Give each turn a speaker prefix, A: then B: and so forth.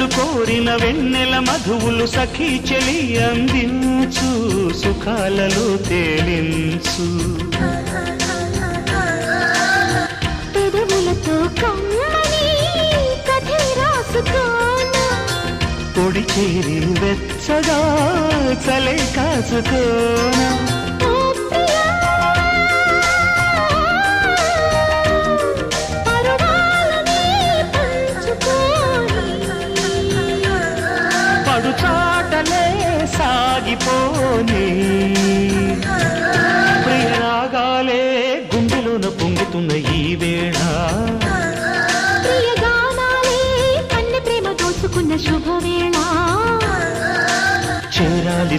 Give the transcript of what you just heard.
A: కనులు కోరిన వెన్నెల మధువులు సఖీ చెలి అందించు సుఖాలలో తేలించు
B: పెదవులతో కమ్మని కథ రాసుకోనా
A: పొడి చేరి వెచ్చగా చలే కాసుకోనా పడుచాటలే సాగిపోని ప్రియరాగాలే గుండెలోన పొంగుతున్న ఈ వేళ
B: ప్రియగానాలే కన్నె ప్రేమ దోచుకున్న శుభవేళ
A: చేరాలి